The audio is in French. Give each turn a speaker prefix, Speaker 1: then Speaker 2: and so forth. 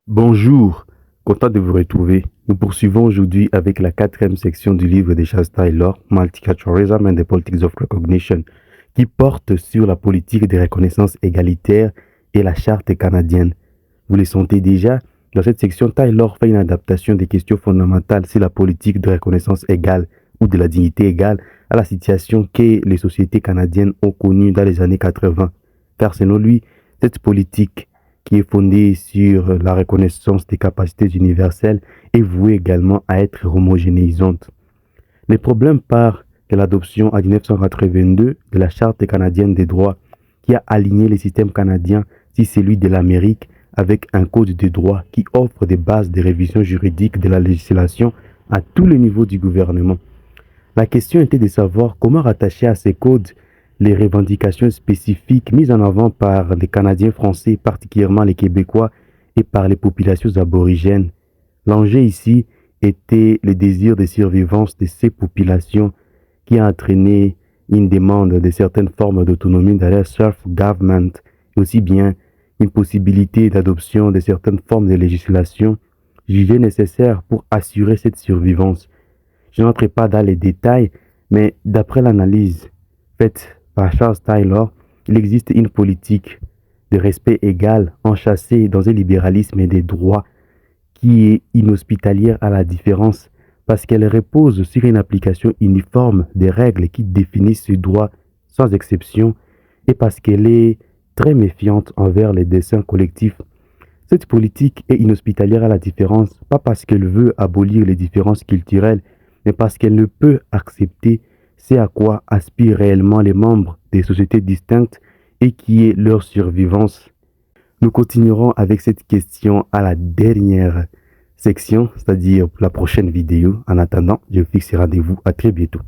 Speaker 1: Bonjour, content de vous retrouver. Nous poursuivons aujourd'hui avec la quatrième section du livre de Charles Taylor, Multiculturalism and the Politics of Recognition, qui porte sur la politique de reconnaissance égalitaire et la charte canadienne. Vous le sentez déjà, dans cette section, Taylor fait une adaptation des questions fondamentales sur la politique de reconnaissance égale ou de la dignité égale à la situation que les sociétés canadiennes ont connue dans les années 80. Car selon lui, cette politique qui est fondée sur la reconnaissance des capacités universelles est vouée également à être homogénéisante. Le problème part de l'adoption en 1982 de la Charte canadienne des droits qui a aligné le système canadien sur celui de l'Amérique avec un code de droit qui offre des bases de révision juridique de la législation à tous les niveaux du gouvernement. La question était de savoir comment rattacher à ces codes les revendications spécifiques mises en avant par les Canadiens français, particulièrement les Québécois, et par les populations aborigènes. L'enjeu ici était le désir de survivance de ces populations qui a entraîné une demande de certaines formes d'autonomie dans leur self-government, et aussi bien une possibilité d'adoption de certaines formes de législation jugées nécessaires pour assurer cette survivance. Je n'entrerai pas dans les détails, mais d'après l'analyse faite par Charles Taylor, il existe une politique de respect égal enchâssée dans un libéralisme des droits qui est inhospitalière à la différence parce qu'elle repose sur une application uniforme des règles qui définissent ce droit sans exception et parce qu'elle est très méfiante envers les desseins collectifs. Cette politique est inhospitalière à la différence, pas parce qu'elle veut abolir les différences culturelles, mais parce qu'elle ne peut accepter ce à quoi aspirent réellement les membres des sociétés distinctes et qui est leur survivance. Nous continuerons avec cette question à la dernière section, c'est-à-dire pour la prochaine vidéo. En attendant, je vous fixe rendez-vous à très bientôt.